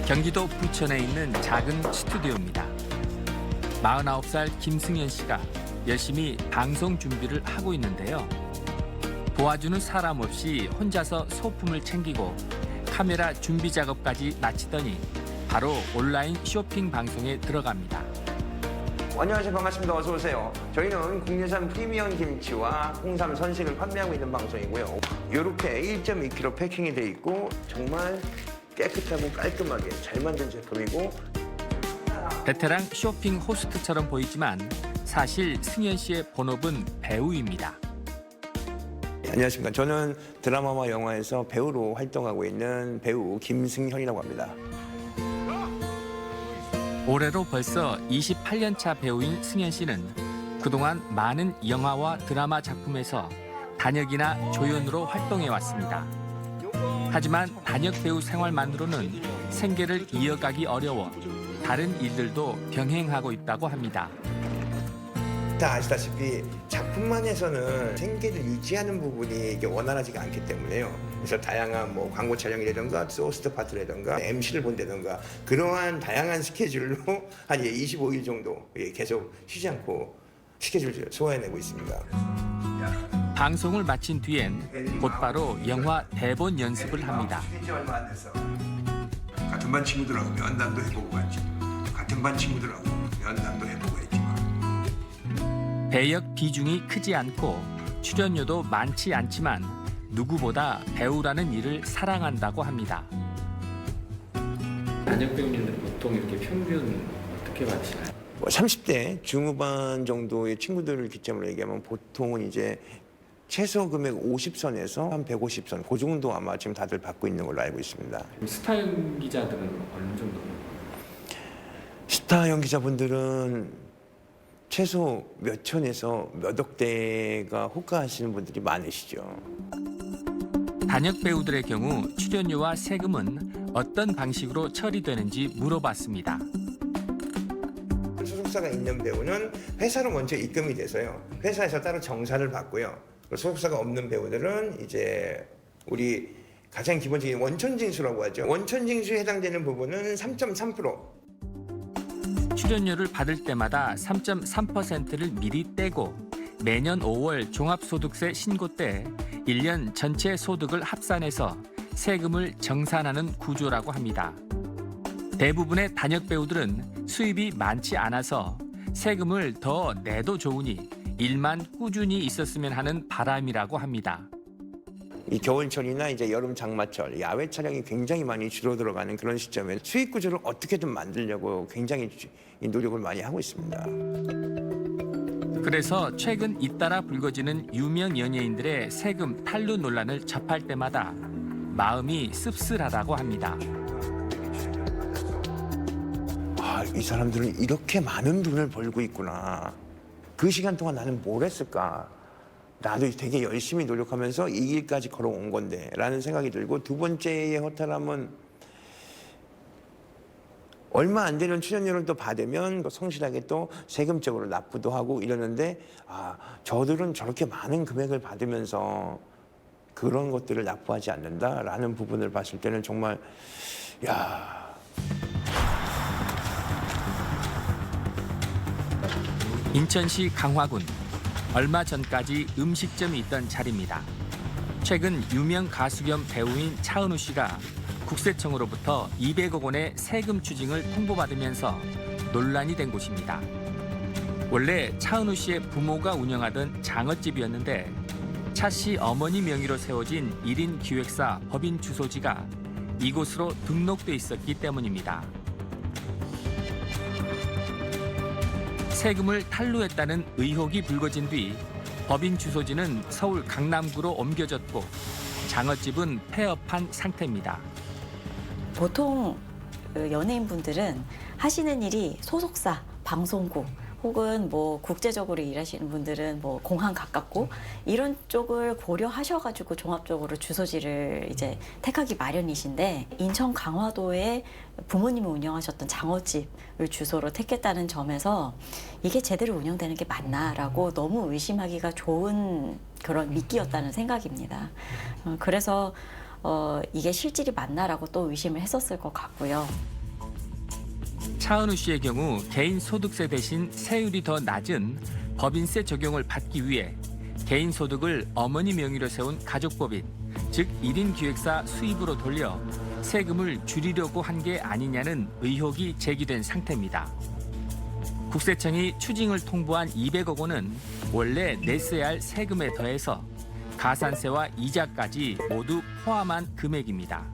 경기도 부천에 있는 작은 스튜디오입니다. 49살 김승현 씨가 열심히 방송 준비를 하고 있는데요. 도와주는 사람 없이 혼자서 소품을 챙기고 카메라 준비 작업까지 마치더니 바로 온라인 쇼핑 방송에 들어갑니다. 안녕하세요. 반갑습니다. 어서 오세요. 저희는 국내산 프리미엄 김치와 홍삼 선식을 판매하고 있는 방송이고요. 이렇게 1.2kg 패킹이 돼 있고 정말 깨끗하고 깔끔하게 잘 만든 제품이고, 베테랑 쇼핑 호스트처럼 보이지만 사실 승현 씨의 본업은 배우입니다. 안녕하십니까. 저는 드라마와 영화에서 배우로 활동하고 있는 배우 김승현이라고 합니다. 올해로 벌써 28년 차 배우인 승현 씨는 그동안 많은 영화와 드라마 작품에서 단역이나 조연으로 활동해 왔습니다. 하지만 단역 배우 생활만으로는 생계를 이어가기 어려워 다른 일들도 병행하고 있다고 합니다. 다 아시다시피 작품만 해서는 생계를 유지하는 부분이 이게 원활하지가 않기 때문에요. 그래서 다양한 뭐 광고 촬영이라든가 소스트 파트라든가 MC를 본다든가 그러한 다양한 스케줄로 한 25일 정도 계속 쉬지 않고 스케줄을 소화해내고 있습니다. 방송을 마친 뒤엔 곧바로 영화 대본 연습을 합니다. 얼마 안 됐어. 같은 반 친구들하고 면담도 해보고 갔지. 같은 반 친구들하고 면담도 해보고 했지만. 배역 비중이 크지 않고 출연료도 많지 않지만 누구보다 배우라는 일을 사랑한다고 합니다. 단역 배우님들 보통 이렇게 평균 어떻게 받으시나요? 뭐 30대 중후반 정도의 친구들을 기점으로 얘기하면 보통은 이제 최소 금액 50선에서 한 150선 그 정도 아마 지금 다들 받고 있는 걸로 알고 있습니다. 스타 연기자들은 어느 정도? 스타 연기자분들은 최소 몇 천에서 몇 억대가 호가하시는 분들이 많으시죠. 단역 배우들의 경우 출연료와 세금은 어떤 방식으로 처리되는지 물어봤습니다. 소속사가 있는 배우는 회사로 먼저 입금이 돼서요. 회사에서 따로 정산을 받고요. 소속사가 없는 배우들은 이제 우리 가장 기본적인 원천징수라고 하죠. 원천징수에 해당되는 부분은 3.3%. 출연료를 받을 때마다 3.3%를 미리 떼고 매년 5월 종합소득세 신고 때 1년 전체 소득을 합산해서 세금을 정산하는 구조라고 합니다. 대부분의 단역 배우들은 수입이 많지 않아서 세금을 더 내도 좋으니 일만 꾸준히 있었으면 하는 바람이라고 합니다. 이 겨울철이나 이제 여름 장마철 야외 촬영이 굉장히 많이 줄어들어가는 그런 시점에 수익 구조를 어떻게든 만들려고 굉장히 노력을 많이 하고 있습니다. 그래서 최근 잇따라 불거지는 유명 연예인들의 세금 탈루 논란을 접할 때마다 마음이 씁쓸하다고 합니다. 아, 이 사람들은 이렇게 많은 돈을 벌고 있구나. 그 시간 동안 나는 뭘 했을까? 나도 되게 열심히 노력하면서 이 길까지 걸어온 건데 라는 생각이 들고, 두 번째의 허탈함은 얼마 안 되는 출연료를 또 받으면 성실하게 또 세금적으로 납부도 하고 이러는데, 아, 저들은 저렇게 많은 금액을 받으면서 그런 것들을 납부하지 않는다라는 부분을 봤을 때는 정말 야. 인천시 강화군, 얼마 전까지 음식점이 있던 자리입니다. 최근 유명 가수 겸 배우인 차은우 씨가 국세청으로부터 200억 원의 세금 추징을 통보받으면서 논란이 된 곳입니다. 원래 차은우 씨의 부모가 운영하던 장어집이었는데 차 씨 어머니 명의로 세워진 1인 기획사 법인 주소지가 이곳으로 등록돼 있었기 때문입니다. 세금을 탈루했다는 의혹이 불거진 뒤 법인 주소지는 서울 강남구로 옮겨졌고 장어집은 폐업한 상태입니다. 보통 연예인분들은 하시는 일이 소속사, 방송국 혹은 뭐 국제적으로 일하시는 분들은 뭐 공항 가깝고 이런 쪽을 고려하셔가지고 종합적으로 주소지를 이제 택하기 마련이신데, 인천 강화도에 부모님이 운영하셨던 장어집을 주소로 택했다는 점에서 이게 제대로 운영되는 게 맞나라고 너무 의심하기가 좋은 그런 미끼였다는 생각입니다. 그래서 이게 실질이 맞나라고 또 의심을 했었을 것 같고요. 차은우 씨의 경우 개인 소득세 대신 세율이 더 낮은 법인세 적용을 받기 위해 개인 소득을 어머니 명의로 세운 가족법인, 즉 1인 기획사 수입으로 돌려 세금을 줄이려고 한 게 아니냐는 의혹이 제기된 상태입니다. 국세청이 추징을 통보한 200억 원은 원래 냈어야 할 세금에 더해서 가산세와 이자까지 모두 포함한 금액입니다.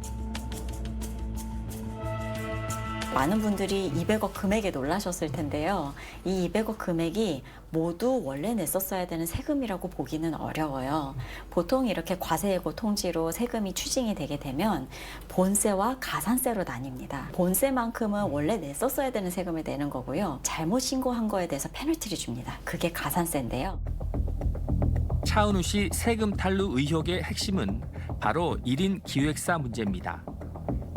많은 분들이 200억 금액에 놀라셨을 텐데요. 이 200억 금액이 모두 원래 냈었어야 되는 세금이라고 보기는 어려워요. 보통 이렇게 과세예고 통지로 세금이 추징이 되게 되면 본세와 가산세로 나뉩니다. 본세만큼은 원래 냈었어야 되는 세금을 내는 거고요. 잘못 신고한 거에 대해서 페널티를 줍니다. 그게 가산세인데요. 차은우 씨 세금 탈루 의혹의 핵심은 바로 1인 기획사 문제입니다.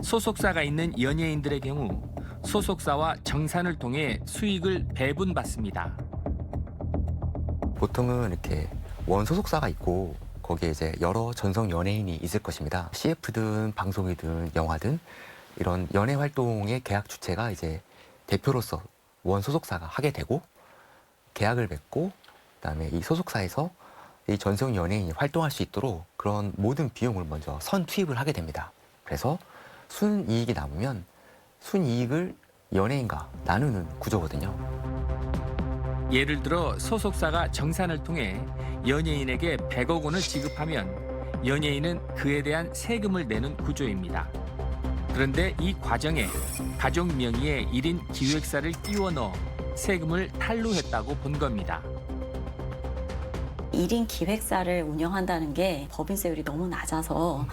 소속사가 있는 연예인들의 경우 소속사와 정산을 통해 수익을 배분받습니다. 보통은 이렇게 원 소속사가 있고 거기에 이제 여러 전성 연예인이 있을 것입니다. CF든 방송이든 영화든 이런 연예 활동의 계약 주체가 이제 대표로서 원 소속사가 하게 되고 계약을 맺고 그다음에 이 소속사에서 이 전성 연예인이 활동할 수 있도록 그런 모든 비용을 먼저 선투입을 하게 됩니다. 그래서 순이익이 남으면 순이익을 연예인과 나누는 구조거든요. 예를 들어 소속사가 정산을 통해 연예인에게 100억 원을 지급하면 연예인은 그에 대한 세금을 내는 구조입니다. 그런데 이 과정에 가족 명의의 1인 기획사를 끼워 넣어 세금을 탈루했다고 본 겁니다. 1인 기획사를 운영한다는 게 법인세율이 너무 낮아서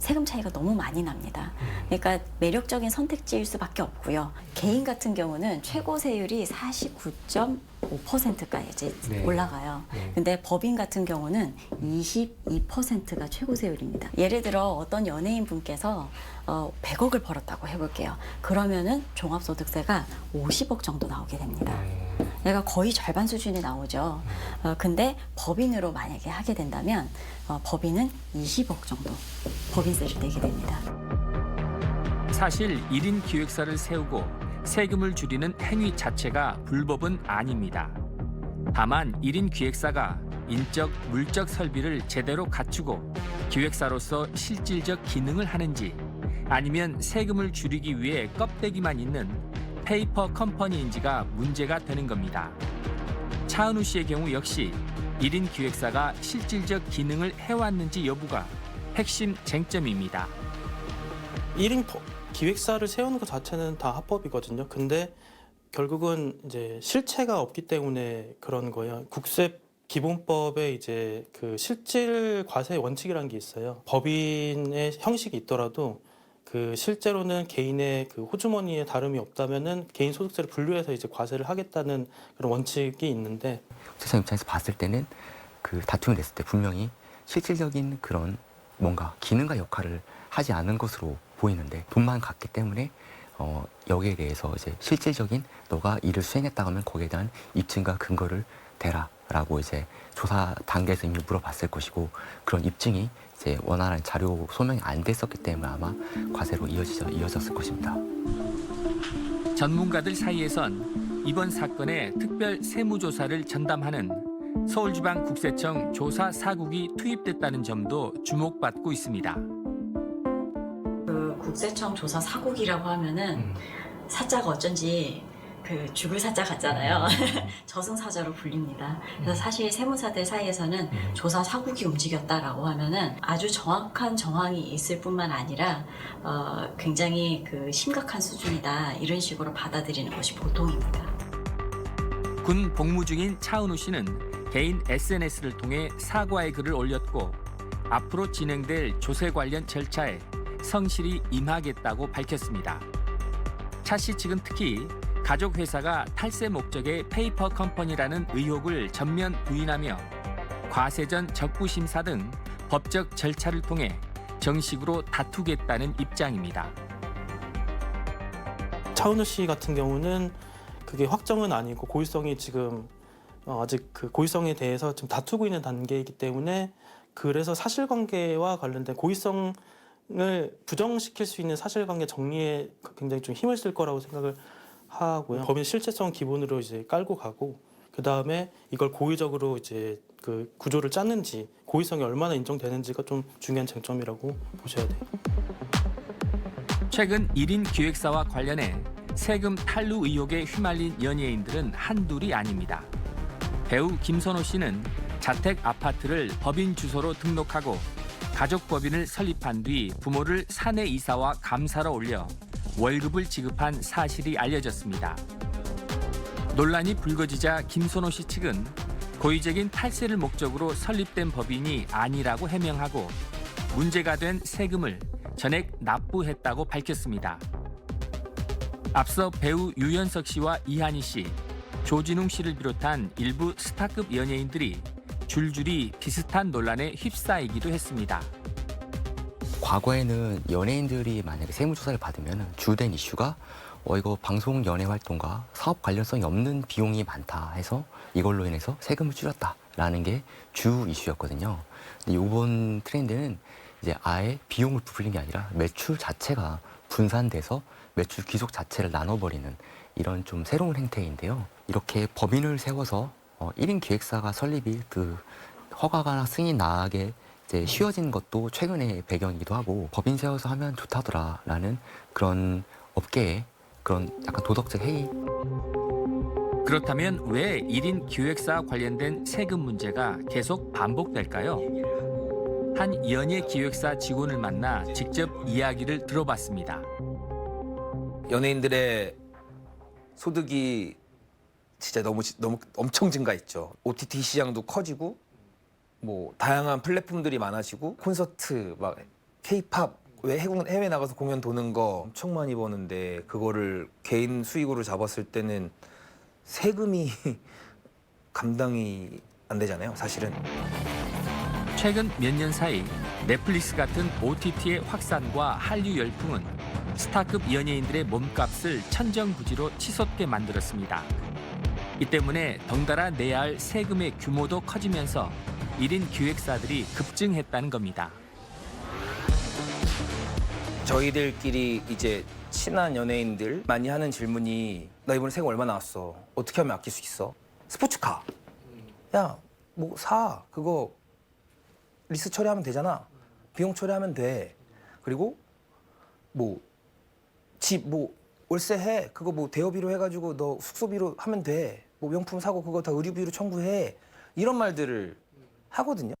세금 차이가 너무 많이 납니다. 그러니까 매력적인 선택지일 수밖에 없고요. 개인 같은 경우는 최고 세율이 49.5%까지 올라가요. 근데 법인 같은 경우는 22%가 최고 세율입니다. 예를 들어 어떤 연예인 분께서 100억을 벌었다고 해볼게요. 그러면은 종합소득세가 50억 정도 나오게 됩니다. 얘가 거의 절반 수준이 나오죠. 근데 법인으로 만약에 하게 된다면 법인은 20억 정도 법인세를 내게 됩니다. 사실 1인 기획사를 세우고 세금을 줄이는 행위 자체가 불법은 아닙니다. 다만 1인 기획사가 인적, 물적 설비를 제대로 갖추고 기획사로서 실질적 기능을 하는지 아니면 세금을 줄이기 위해 껍데기만 있는 페이퍼 컴퍼니인지가 문제가 되는 겁니다. 차은우 씨의 경우 역시 1인 기획사가 실질적 기능을 해왔는지 여부가 핵심 쟁점입니다. 1인 기획사를 세우는 것 자체는 다 합법이거든요. 근데 결국은 이제 실체가 없기 때문에 그런 거예요. 국세 기본법에 이제 그 실질 과세 원칙이라는 게 있어요. 법인의 형식이 있더라도 그 실제로는 개인의 그 호주머니에 다름이 없다면은 개인 소득세를 분류해서 이제 과세를 하겠다는 그런 원칙이 있는데 세상 입장에서 봤을 때는 그 다툼이 됐을 때 분명히 실질적인 그런 뭔가 기능과 역할을 하지 않은 것으로 보이는데 돈만 갔기 때문에 여기에 대해서 이제 실질적인 너가 일을 수행했다고 하면 거기에 대한 입증과 근거를 대라라고 이제 조사 단계에서 이미 물어봤을 것이고 그런 입증이 이제 원활한 자료 소명이 안 됐었기 때문에 아마 과세로 이어졌을 것입니다. 전문가들 사이에선 이번 사건의 특별 세무조사를 전담하는 서울지방국세청 조사사국이 투입됐다는 점도 주목받고 있습니다. 그 국세청 조사사국이라고 하면은 사자가 어쩐지 그 죽을 사자 같잖아요. 저승사자로 불립니다. 그래서 사실 세무사들 사이에서는 조사사국이 움직였다라고 하면은 아주 정확한 정황이 있을 뿐만 아니라 굉장히 그 심각한 수준이다 이런 식으로 받아들이는 것이 보통입니다. 군 복무 중인 차은우 씨는 개인 SNS를 통해 사과의 글을 올렸고 앞으로 진행될 조세 관련 절차에 성실히 임하겠다고 밝혔습니다. 차 씨 측은 특히 가족 회사가 탈세 목적의 페이퍼 컴퍼니라는 의혹을 전면 부인하며 과세 전 적부 심사 등 법적 절차를 통해 정식으로 다투겠다는 입장입니다. 차은우 씨 같은 경우는 그게 확정은 아니고 고의성이 지금 아직 그 고의성에 대해서 지금 다투고 있는 단계이기 때문에 그래서 사실관계와 관련된 고의성을 부정시킬 수 있는 사실관계 정리에 굉장히 좀 힘을 쓸 거라고 생각을 하고요. 법인 실체성 기본으로 이제 깔고 가고 그 다음에 이걸 고의적으로 이제 그 구조를 짰는지 고의성이 얼마나 인정되는지가 좀 중요한 쟁점이라고 보셔야 돼요. 최근 1인 기획사와 관련해 세금 탈루 의혹에 휘말린 연예인들은 한둘이 아닙니다. 배우 김선호 씨는 자택 아파트를 법인 주소로 등록하고 가족법인을 설립한 뒤 부모를 사내 이사와 감사로 올려 월급을 지급한 사실이 알려졌습니다. 논란이 불거지자 김선호 씨 측은 고의적인 탈세를 목적으로 설립된 법인이 아니라고 해명하고 문제가 된 세금을 전액 납부했다고 밝혔습니다. 앞서 배우 유연석 씨와 이한희 씨, 조진웅 씨를 비롯한 일부 스타급 연예인들이 줄줄이 비슷한 논란에 휩싸이기도 했습니다. 과거에는 연예인들이 만약에 세무조사를 받으면 주된 이슈가 이거 방송 연예 활동과 사업 관련성이 없는 비용이 많다 해서 이걸로 인해서 세금을 줄였다라는 게 주 이슈였거든요. 근데 이번 트렌드는 이제 아예 비용을 부풀린 게 아니라 매출 자체가 분산돼서 매출 귀속 자체를 나눠버리는 이런 좀 새로운 행태인데요. 이렇게 법인을 세워서 1인 기획사가 설립이 그 허가가 승인 나게 이제 쉬워진 것도 최근의 배경이기도 하고 법인 세워서 하면 좋다더라라는 그런 업계의 그런 약간 도덕적 해이. 그렇다면 왜 1인 기획사 관련된 세금 문제가 계속 반복될까요? 한 연예 기획사 직원을 만나 직접 이야기를 들어봤습니다. 연예인들의 소득이 진짜 너무 엄청 증가했죠. OTT 시장도 커지고 뭐 다양한 플랫폼들이 많아지고 콘서트 막 K-팝 해외 나가서 공연 도는 거 엄청 많이 버는데 그거를 개인 수익으로 잡았을 때는 세금이 감당이 안 되잖아요, 사실은. 최근 몇 년 사이 넷플릭스 같은 OTT의 확산과 한류 열풍은 스타급 연예인들의 몸값을 천정부지로 치솟게 만들었습니다. 이 때문에 덩달아 내야 할 세금의 규모도 커지면서 1인 기획사들이 급증했다는 겁니다. 저희들끼리 이제 친한 연예인들 많이 하는 질문이 나 이번에 세금 얼마 나왔어? 어떻게 하면 아낄 수 있어? 스포츠카. 야, 뭐 사. 그거 리스 처리하면 되잖아. 비용 처리하면 돼. 그리고 뭐 집 뭐 월세 해. 그거 뭐 대여비로 해가지고 너 숙소비로 하면 돼. 뭐 명품 사고 그거 다 의료비로 청구해. 이런 말들을 하거든요.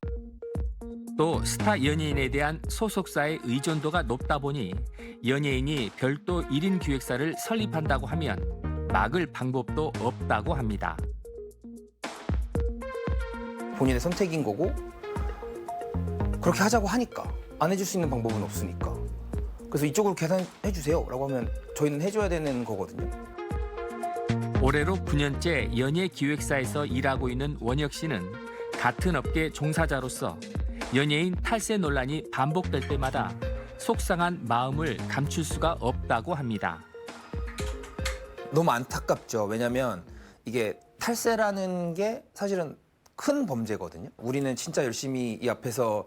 또 스타 연예인에 대한 소속사의 의존도가 높다 보니 연예인이 별도 1인 기획사를 설립한다고 하면 막을 방법도 없다고 합니다. 본인의 선택인 거고 그렇게 하자고 하니까 안 해줄 수 있는 방법은 없으니까. 그래서 이쪽으로 계산해 주세요라고 하면 저희는 해줘야 되는 거거든요. 올해로 9년째 연예 기획사에서 일하고 있는 원혁 씨는 같은 업계 종사자로서 연예인 탈세 논란이 반복될 때마다 속상한 마음을 감출 수가 없다고 합니다. 너무 안타깝죠. 왜냐면 이게 탈세라는 게 사실은 큰 범죄거든요. 우리는 진짜 열심히 이 앞에서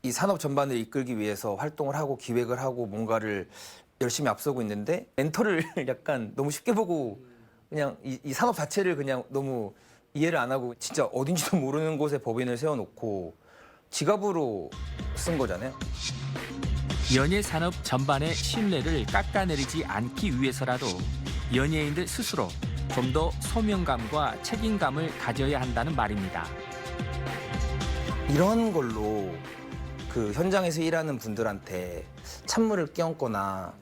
이 산업 전반을 이끌기 위해서 활동을 하고 기획을 하고 뭔가를 열심히 앞서고 있는데 엔터를 약간 너무 쉽게 보고 그냥 이 산업 자체를 그냥 너무 이해를 안 하고 진짜 어딘지도 모르는 곳에 법인을 세워놓고 지갑으로 쓴 거잖아요. 연예 산업 전반의 신뢰를 깎아내리지 않기 위해서라도 연예인들 스스로 좀 더 소명감과 책임감을 가져야 한다는 말입니다. 이런 걸로 그 현장에서 일하는 분들한테 찬물을 끼얹거나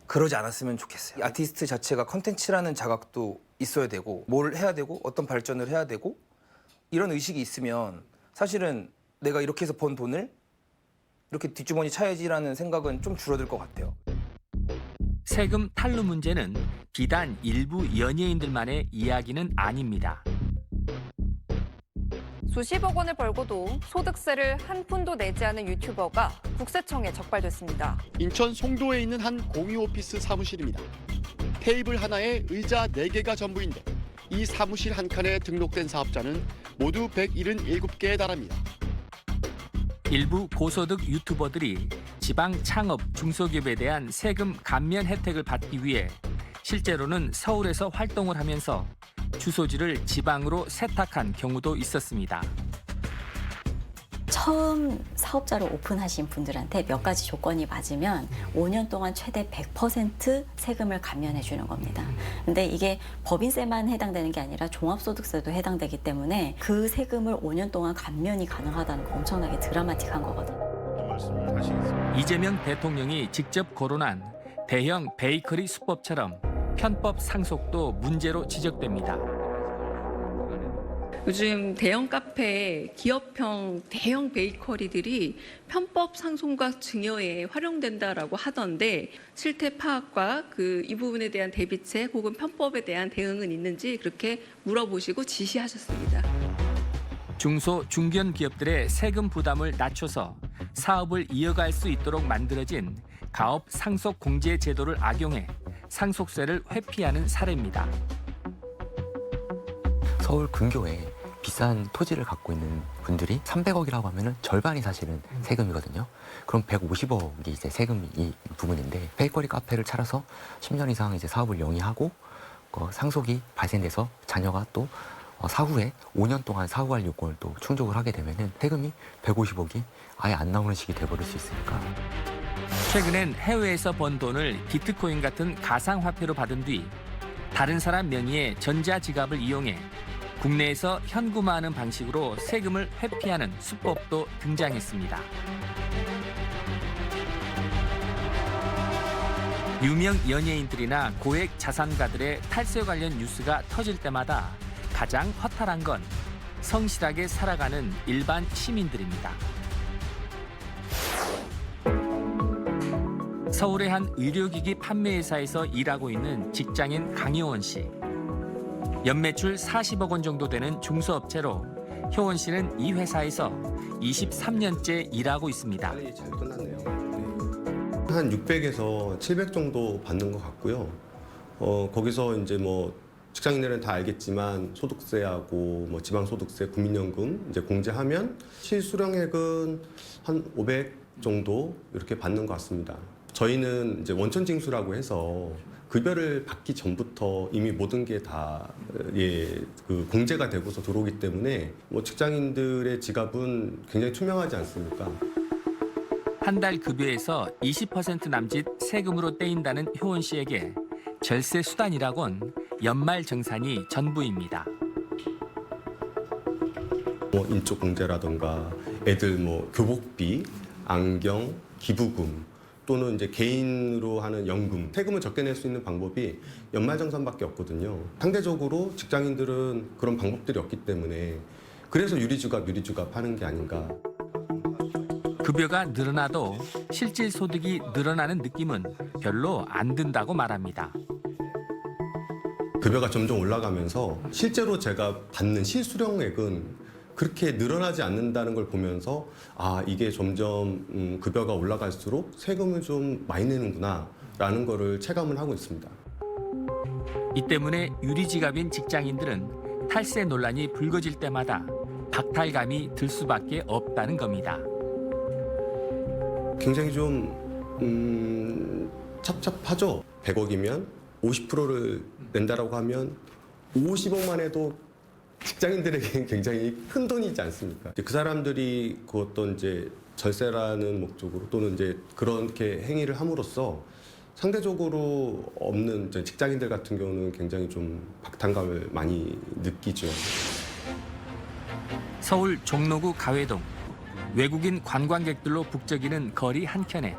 그러지 않았으면 좋겠어요. 아티스트 자체가 컨텐츠라는 자각도 있어야 되고 뭘 해야 되고 어떤 발전을 해야 되고 이런 의식이 있으면 사실은 내가 이렇게 해서 번 돈을 이렇게 뒷주머니 차야지라는 생각은 좀 줄어들 것 같아요. 세금 탈루 문제는 비단 일부 연예인들만의 이야기는 아닙니다. 수십억 원을 벌고도 소득세를 한 푼도 내지 않은 유튜버가 국세청에 적발됐습니다. 인천 송도에 있는 한 공유 오피스 사무실입니다. 테이블 하나에 의자 4개가 전부인데 이 사무실 한 칸에 등록된 사업자는 모두 177개에 달합니다. 일부 고소득 유튜버들이 지방 창업 중소기업에 대한 세금 감면 혜택을 받기 위해 실제로는 서울에서 활동을 하면서 주소지를 지방으로 세탁한 경우도 있었습니다. 처음 사업자를 오픈하신 분들한테 몇 가지 조건이 맞으면 5년 동안 최대 100% 세금을 감면해 주는 겁니다. 근데 이게 법인세만 해당되는 게 아니라 종합소득세도 해당되기 때문에 그 세금을 5년 동안 감면이 가능하다는 거 엄청나게 드라마틱한 거거든요. 이재명 대통령이 직접 거론한 대형 베이커리 수법처럼 편법 상속도 문제로 지적됩니다. 요즘 대형 카페, 기업형 대형 베이커리들이 편법 상속과 증여에 활용된다라고 하던데 실태 파악과 이 부분에 대한 대비책 혹은 편법에 대한 대응은 있는지 그렇게 물어보시고 지시하셨습니다. 중소, 중견 기업들의 세금 부담을 낮춰서 사업을 이어갈 수 있도록 만들어진 가업 상속 공제 제도를 악용해 상속세를 회피하는 사례입니다. 서울 근교에 비싼 토지를 갖고 있는 분들이 300억이라고 하면은 절반이 사실은 세금이거든요. 그럼 150억이 이제 세금이 이 부분인데 베이커리 카페를 차려서 10년 이상 이제 사업을 영위하고 상속이 발생돼서 자녀가 또 사후에 5년 동안 사후할 요건을 또 충족을 하게 되면은 세금이 150억이 아예 안 나오는 식이 돼버릴 수 있으니까. 최근엔 해외에서 번 돈을 비트코인 같은 가상화폐로 받은 뒤 다른 사람 명의의 전자지갑을 이용해 국내에서 현금화하는 방식으로 세금을 회피하는 수법도 등장했습니다. 유명 연예인들이나 고액 자산가들의 탈세 관련 뉴스가 터질 때마다 가장 허탈한 건 성실하게 살아가는 일반 시민들입니다. 서울의 한 의료기기 판매회사에서 일하고 있는 직장인 강효원 씨. 연매출 40억 원 정도 되는 중소업체로 효원 씨는 이 회사에서 23년째 일하고 있습니다. 빨리 잘 끝났네요. 네. 한 600에서 700 정도 받는 것 같고요. 거기서 이제 뭐 직장인들은 다 알겠지만 소득세하고 뭐 지방소득세, 국민연금 이제 공제하면 실수령액은 한 500 정도 이렇게 받는 것 같습니다. 저희는 이제 원천징수라고 해서 급여를 받기 전부터 이미 모든 게 다 공제가 되고서 들어오기 때문에 뭐 직장인들의 지갑은 굉장히 투명하지 않습니까? 한 달 급여에서 20% 남짓 세금으로 떼인다는 효원 씨에게 절세 수단이라곤 연말 정산이 전부입니다. 뭐 인적 공제라든가 애들 뭐 교복비, 안경, 기부금 또는 이제 개인으로 하는 연금, 세금을 적게 낼 수 있는 방법이 연말정산밖에 없거든요. 상대적으로 직장인들은 그런 방법들이 없기 때문에 그래서 유리주갑 하는 게 아닌가. 급여가 늘어나도 실질 소득이 늘어나는 느낌은 별로 안 든다고 말합니다. 급여가 점점 올라가면서 실제로 제가 받는 실수령액은 그렇게 늘어나지 않는다는 걸 보면서 아 이게 점점 급여가 올라갈수록 세금을 좀 많이 내는구나 라는 거를 체감을 하고 있습니다. 이 때문에 유리지갑인 직장인들은 탈세 논란이 불거질 때마다 박탈감이 들 수밖에 없다는 겁니다. 굉장히 좀 찹찹하죠. 100억이면 50%를 낸다라고 하면 50억만 해도 직장인들에게 굉장히 큰 돈이지 않습니까? 그 사람들이 그 어떤 이제 절세라는 목적으로 또는 이제 그렇게 행위를 함으로써 상대적으로 없는 직장인들 같은 경우는 굉장히 좀 박탈감을 많이 느끼죠. 서울 종로구 가회동. 외국인 관광객들로 북적이는 거리 한켠에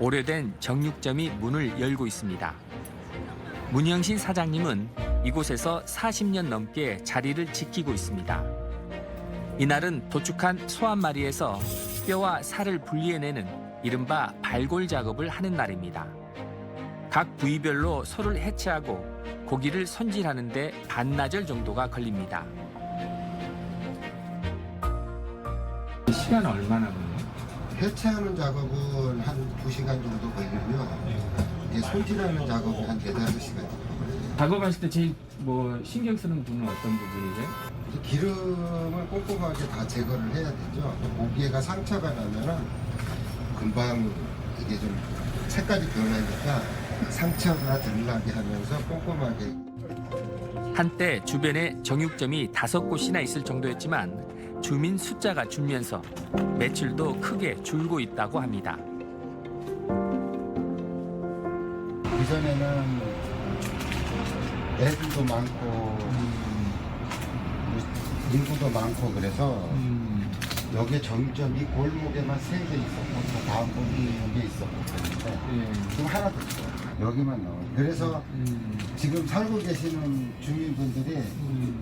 오래된 정육점이 문을 열고 있습니다. 문영신 사장님은 이곳에서 40년 넘게 자리를 지키고 있습니다. 이날은 도축한 소 한 마리에서 뼈와 살을 분리해내는 이른바 발골 작업을 하는 날입니다. 각 부위별로 소를 해체하고 고기를 손질하는 데 반나절 정도가 걸립니다. 시간은 얼마나 걸려요? 해체하는 작업은 한 2시간 정도 걸리고요. 이제 손질하는 작업이 한 4-5시간 정도 걸려요. 작업하실 때 제일 신경 쓰는 부분은 어떤 부분이세요? 기름을 꼼꼼하게 다 제거를 해야 되죠. 고기가 상처가 나면은 금방 이게 좀 색깔이 변하니까 상처가 덜 나게 하면서 꼼꼼하게. 한때 주변에 정육점이 5곳이나 있을 정도였지만 주민 숫자가 줄면서 매출도 크게 줄고 있다고 합니다. 이전에는 애들도 많고 인구도 많고 그래서 여기 정점이 골목에만 3개 있었고 다음 골목에 여기 있었고 그랬는데 지금 하나도 없어요. 여기만 나와요. 그래서 지금 살고 계시는 주민분들이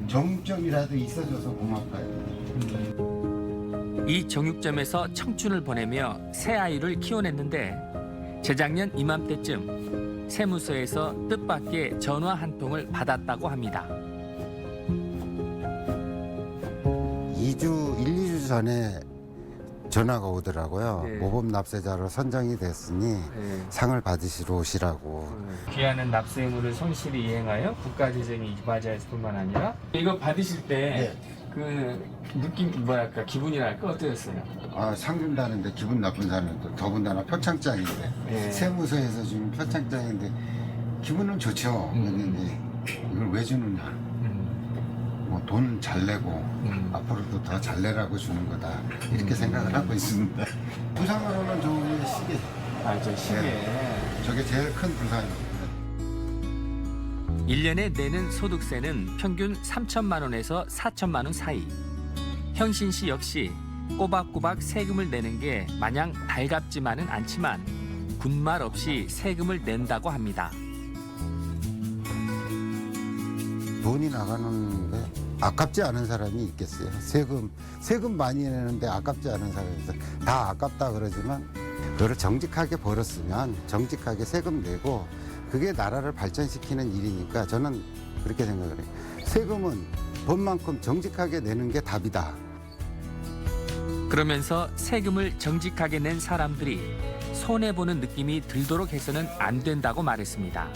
정점이라도 있어줘서 고맙다요. 이 정육점에서 청춘을 보내며 새 아이를 키워냈는데 재작년 이맘때쯤 세무서에서 뜻밖의 전화 한 통을 받았다고 합니다. 1-2주 전에 전화가 오더라고요. 네. 모범 납세자로 선정이 됐으니 상을 받으시러 오시라고. 귀하는 납세의무를 성실히 이행하여 국가재정이 이바지할 뿐만 아니라 이거 받으실 때 그 느낌 뭐랄까 기분이랄까 어떠셨어요? 아, 상 준다는데 기분 나쁜 사람은 더군다나 표창장인데 세무서에서 주는 표창장인데 기분은 좋죠. 그런데 이걸 왜 주느냐? 뭐 돈 잘 내고 앞으로도 더 잘 내라고 주는 거다 이렇게 생각을 하고 있습니다. 부상으로는 좋은 게 시계. 아, 저 시계. 저게 제일 큰 부상입니다. 1년에 내는 소득세는 평균 3천만 원에서 4천만 원 사이. 형신 씨 역시 꼬박꼬박 세금을 내는 게 마냥 달갑지만은 않지만 군말 없이 세금을 낸다고 합니다. 돈이 나가는 게 아깝지 않은 사람이 있겠어요. 세금 많이 내는데 아깝지 않은 사람이 있어요. 다 아깝다 그러지만 그거를 정직하게 벌었으면 정직하게 세금 내고 그게 나라를 발전시키는 일이니까 저는 그렇게 생각을 해요. 세금은 번 만큼 정직하게 내는 게 답이다. 그러면서 세금을 정직하게 낸 사람들이 손해보는 느낌이 들도록 해서는 안 된다고 말했습니다.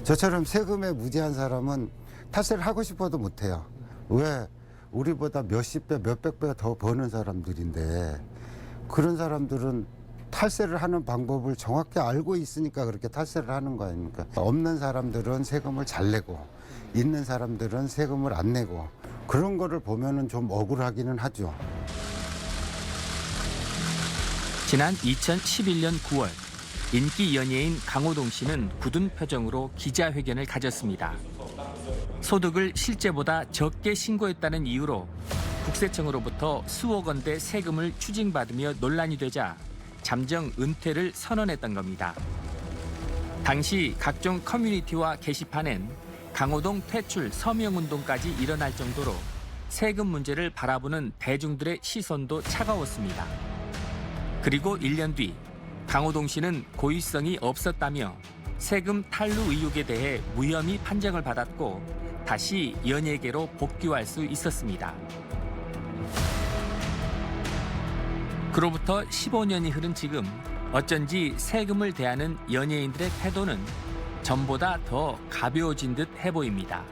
저처럼 세금에 무지한 사람은 탈세를 하고 싶어도 못해요. 왜? 우리보다 몇십 배, 몇백 배 더 버는 사람들인데 그런 사람들은 탈세를 하는 방법을 정확히 알고 있으니까 그렇게 탈세를 하는 거 아닙니까? 없는 사람들은 세금을 잘 내고 있는 사람들은 세금을 안 내고 그런 거를 보면은 좀 억울하기는 하죠. 지난 2011년 9월 인기 연예인 강호동 씨는 굳은 표정으로 기자회견을 가졌습니다. 소득을 실제보다 적게 신고했다는 이유로 국세청으로부터 수억 원대 세금을 추징받으며 논란이 되자 잠정 은퇴를 선언했던 겁니다. 당시 각종 커뮤니티와 게시판엔 강호동 퇴출 서명운동까지 일어날 정도로 세금 문제를 바라보는 대중들의 시선도 차가웠습니다. 그리고 1년 뒤 강호동 씨는 고의성이 없었다며 세금 탈루 의혹에 대해 무혐의 판정을 받았고 다시 연예계로 복귀할 수 있었습니다. 그로부터 15년이 흐른 지금 어쩐지 세금을 대하는 연예인들의 태도는 전보다 더 가벼워진 듯 해 보입니다.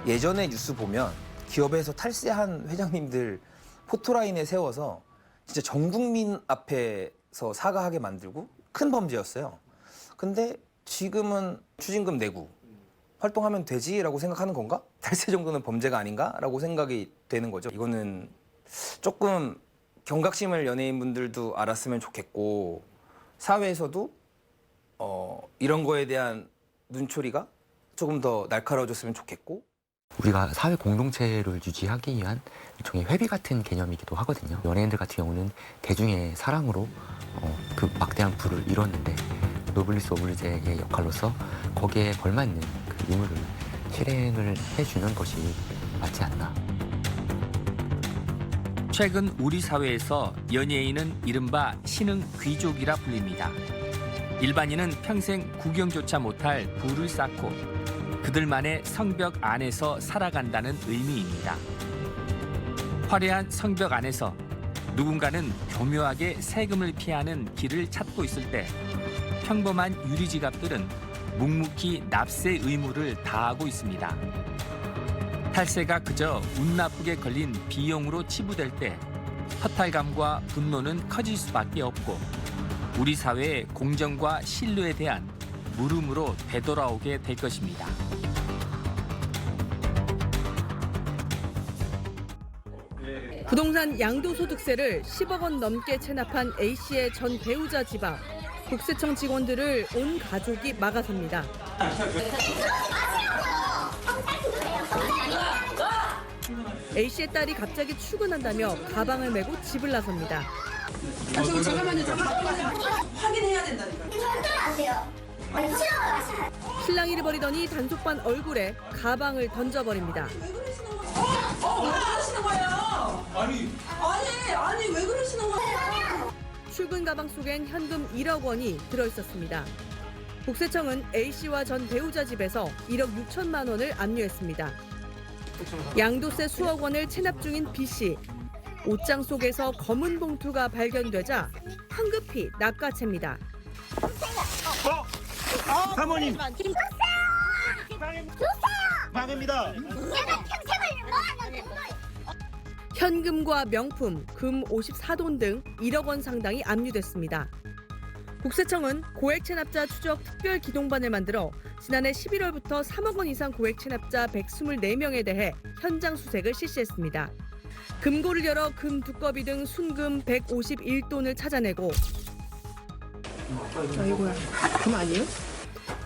예전에 뉴스 보면 기업에서 탈세한 회장님들 포토라인에 세워서 진짜 전 국민 앞에서 사과하게 만들고 큰 범죄였어요. 근데 지금은 추징금 내고 활동하면 되지라고 생각하는 건가? 탈세 정도는 범죄가 아닌가라고 생각이 되는 거죠. 이거는 조금 경각심을 연예인분들도 알았으면 좋겠고 사회에서도 이런 거에 대한 눈초리가 조금 더 날카로워졌으면 좋겠고 우리가 사회 공동체를 유지하기 위한 일종의 회비 같은 개념이기도 하거든요. 연예인들 같은 경우는 대중의 사랑으로 그 막대한 부를 이뤘는데 노블리스 오블리제의 역할로서 거기에 걸맞는 그 의무를 실행을 해주는 것이 맞지 않나. 최근 우리 사회에서 연예인은 이른바 신흥 귀족이라 불립니다. 일반인은 평생 구경조차 못할 부를 쌓고 그들만의 성벽 안에서 살아간다는 의미입니다. 화려한 성벽 안에서 누군가는 교묘하게 세금을 피하는 길을 찾고 있을 때 평범한 유리지갑들은 묵묵히 납세 의무를 다하고 있습니다. 탈세가 그저 운 나쁘게 걸린 비용으로 치부될 때 허탈감과 분노는 커질 수밖에 없고 우리 사회의 공정과 신뢰에 대한 물음으로 되돌아오게 될 것입니다. 부동산 양도소득세를 10억 원 넘게 체납한 A씨의 전 배우자 집 앞. 국세청 직원들을 온 가족이 막아섭니다. A씨의 딸이 갑자기 출근한다며 가방을 메고 집을 나섭니다. 잠깐만요. 확인해야 된다니까요. 신랑이 잃어버리더니 단속반 얼굴에 가방을 던져버립니다. 왜 그러시는 거예요? 아니 왜 그러시는 거예요? 출근 가방 속엔 현금 1억 원이 들어있었습니다. 국세청은 A씨와 전 배우자 집에서 1억 6천만 원을 압류했습니다. 양도세 수억 원을 체납 중인 B씨. 옷장 속에서 검은 봉투가 발견되자 황급히 낚아챕니다. 사모님! 방입니다. 현금과 명품, 금 54돈 등 1억 원 상당이 압류됐습니다. 국세청은 고액 체납자 추적 특별 기동반을 만들어 지난해 11월부터 3억 원 이상 고액 체납자 124명에 대해 현장 수색을 실시했습니다. 금고를 열어 금 두꺼비 등 순금 151돈을 찾아내고 아이고야, 금 아니에요?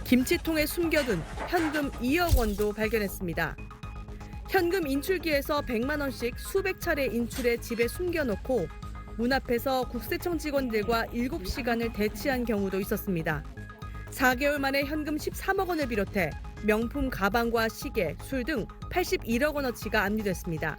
김치통에 숨겨둔 현금 2억 원도 발견했습니다. 현금 인출기에서 100만 원씩 수백 차례 인출해 집에 숨겨놓고 문 앞에서 국세청 직원들과 7시간을 대치한 경우도 있었습니다. 4개월 만에 현금 13억 원을 비롯해 명품 가방과 시계, 술 등 81억 원어치가 압류됐습니다.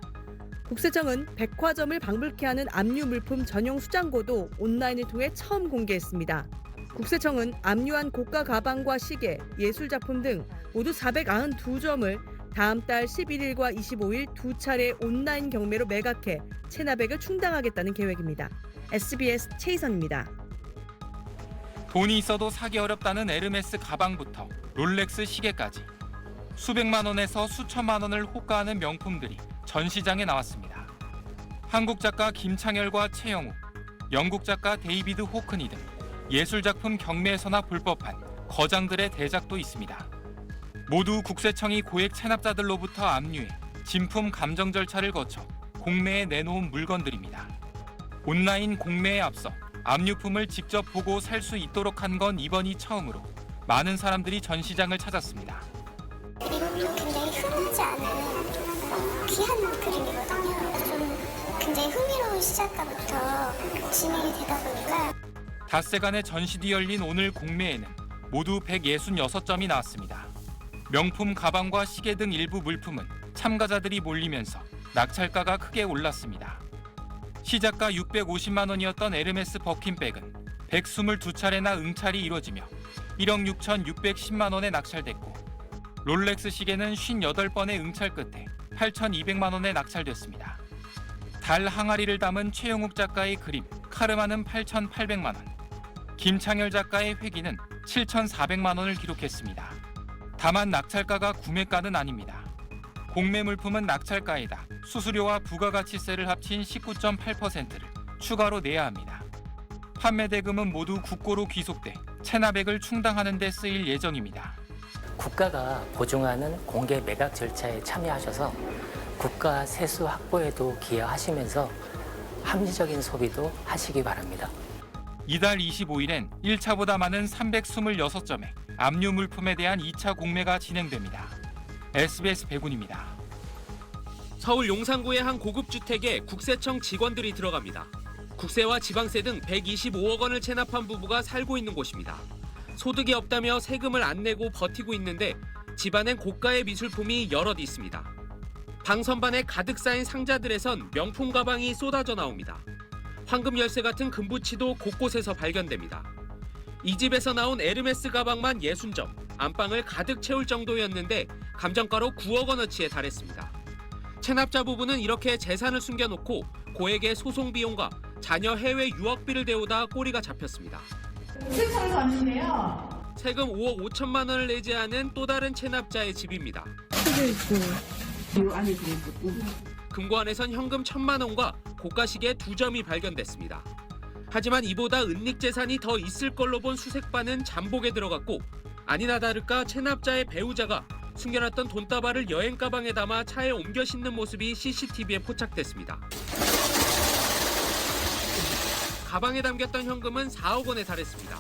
국세청은 백화점을 방불케 하는 압류 물품 전용 수장고도 온라인을 통해 처음 공개했습니다. 국세청은 압류한 고가 가방과 시계, 예술작품 등 모두 492점을 다음 달 11일과 25일 두 차례 온라인 경매로 매각해 체납액을 충당하겠다는 계획입니다. SBS 최희선입니다. 돈이 있어도 사기 어렵다는 에르메스 가방부터 롤렉스 시계까지 수백만 원에서 수천만 원을 호가하는 명품들이 전시장에 나왔습니다. 한국 작가 김창열과 최영우, 영국 작가 데이비드 호크니 등 예술작품 경매에서나 볼 법한 거장들의 대작도 있습니다. 모두 국세청이 고액 체납자들로부터 압류해 진품 감정 절차를 거쳐 공매에 내놓은 물건들입니다. 온라인 공매에 앞서 압류품을 직접 보고 살 수 있도록 한 건 이번이 처음으로 많은 사람들이 전시장을 찾았습니다. 이것도 굉장히 흔하지 않은 귀한 그림이거든요. 좀 굉장히 흥미로운 시작가부터 진행이 되다 보니까 닷새간의 전시 뒤 열린 오늘 공매에는 모두 166점이 나왔습니다. 명품 가방과 시계 등 일부 물품은 참가자들이 몰리면서 낙찰가가 크게 올랐습니다. 시작가 650만 원이었던 에르메스 버킨백은 122차례나 응찰이 이뤄지며 1억 6,610만 원에 낙찰됐고 롤렉스 시계는 58번의 응찰 끝에 8,200만 원에 낙찰됐습니다. 달 항아리를 담은 최영욱 작가의 그림 카르마는 8,800만 원, 김창열 작가의 회기는 7,400만 원을 기록했습니다. 다만 낙찰가가 구매가는 아닙니다. 공매 물품은 낙찰가에다 수수료와 부가가치세를 합친 19.8%를 추가로 내야 합니다. 판매 대금은 모두 국고로 귀속돼 체납액을 충당하는 데 쓰일 예정입니다. 국가가 보증하는 공개 매각 절차에 참여하셔서 국가 세수 확보에도 기여하시면서 합리적인 소비도 하시기 바랍니다. 이달 25일엔 1차보다 많은 326점의 압류 물품에 대한 2차 공매가 진행됩니다. SBS 백운입니다. 서울 용산구의 한 고급 주택에 국세청 직원들이 들어갑니다. 국세와 지방세 등 125억 원을 체납한 부부가 살고 있는 곳입니다. 소득이 없다며 세금을 안 내고 버티고 있는데 집안엔 고가의 미술품이 여럿 있습니다. 방 선반에 가득 쌓인 상자들에선 명품 가방이 쏟아져 나옵니다. 황금 열쇠 같은 금부치도 곳곳에서 발견됩니다. 이 집에서 나온 에르메스 가방만 60점, 안방을 가득 채울 정도였는데 감정가로 9억 원어치에 달했습니다. 체납자 부부는 이렇게 재산을 숨겨놓고 고액의 소송 비용과 자녀 해외 유학비를 데우다 꼬리가 잡혔습니다. 국세청에서 왔는데요. 세금 5억 5천만 원을 내지 않은 또 다른 체납자의 집입니다. 금고 안에선 현금 1,000만 원과 고가 시계 2점이 발견됐습니다. 하지만 이보다 은닉 재산이 더 있을 걸로 본 수색반은 잠복에 들어갔고 아니나 다를까 체납자의 배우자가 숨겨놨던 돈다발을 여행 가방에 담아 차에 옮겨 싣는 모습이 CCTV에 포착됐습니다. 가방에 담겼던 현금은 4억 원에 달했습니다.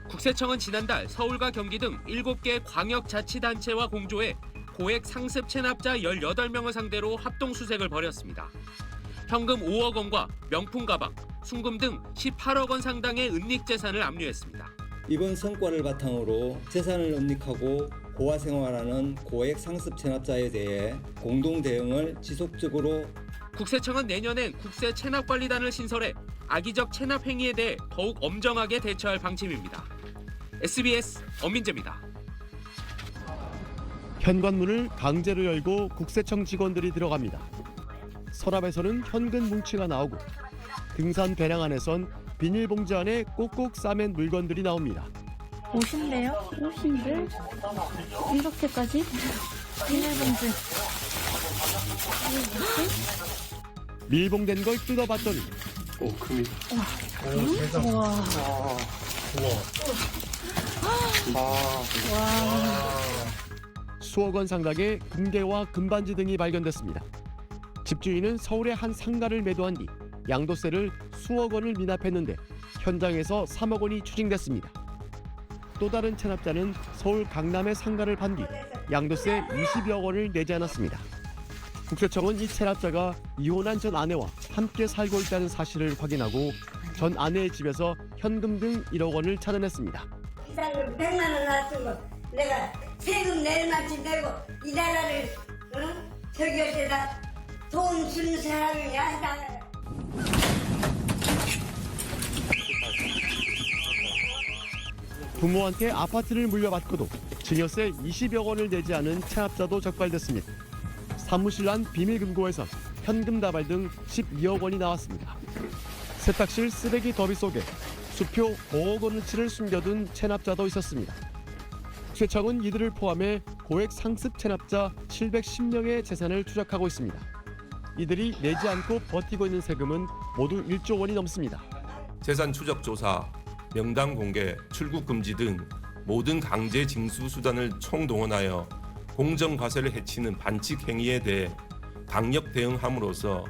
국세청은 지난달 서울과 경기 등 7개 광역자치단체와 공조해 고액 상습 체납자 18명을 상대로 합동수색을 벌였습니다. 현금 5억 원과 명품 가방, 순금 등 18억 원 상당의 은닉 재산을 압류했습니다. 이번 성과를 바탕으로 재산을 은닉하고 고아 생활하는 고액 상습 체납자에 대해 공동 대응을 지속적으로 국세청은 내년엔 국세 체납관리단을 신설해 악의적 체납 행위에 대해 더욱 엄정하게 대처할 방침입니다. SBS 엄민재입니다. 현관문을 강제로 열고 국세청 직원들이 들어갑니다. 서랍에서는 현금 뭉치가 나오고 등산 배낭 안에선 비닐봉지 안에 꼭꼭 싸맨 물건들이 나옵니다. 옷인데요? 옷인데? 이렇게까지? 비닐봉지. 밀봉된 걸 뜯어봤더니 금이. 우와. 수억 원 상당의 금괴와 금반지 등이 발견됐습니다. 집주인은 서울의 한 상가를 매도한 뒤 양도세를 수억 원을 미납했는데 현장에서 3억 원이 추징됐습니다. 또 다른 체납자는 서울 강남의 상가를 판 뒤 양도세 20여 원을 내지 않았습니다. 국세청은 이 체납자가 이혼한 전 아내와 함께 살고 있다는 사실을 확인하고 전 아내의 집에서 현금 등 1억 원을 찾아냈습니다. 비상금 100만 원 나왔던 거 내가 세금 낼 만큼 내고 이 나라를 저기 할 때다 돈 주는 사람이야. 부모한테 아파트를 물려받고도 증여세 20여 원을 내지 않은 체납자도 적발됐습니다. 사무실 안 비밀금고에선 현금 다발 등 12억 원이 나왔습니다. 세탁실 쓰레기 더비 속에 수표 5억 원어치를 숨겨둔 체납자도 있었습니다. 국세청은 이들을 포함해 고액 상습 체납자 710명의 재산을 추적하고 있습니다. 이들이 내지 않고 버티고 있는 세금은 모두 1조 원이 넘습니다. 재산 추적 조사, 명단 공개, 출국 금지 등 모든 강제 징수 수단을 총동원하여 공정 과세를 해치는 반칙 행위에 대해 강력 대응함으로써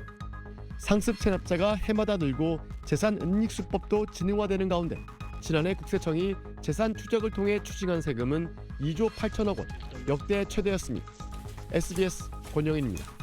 상습 체납자가 해마다 늘고 재산 은닉 수법도 진흥화되는 가운데 지난해 국세청이 재산 추적을 통해 추징한 세금은 2조 8천억 원, 역대 최대였습니다. SBS 권영인입니다.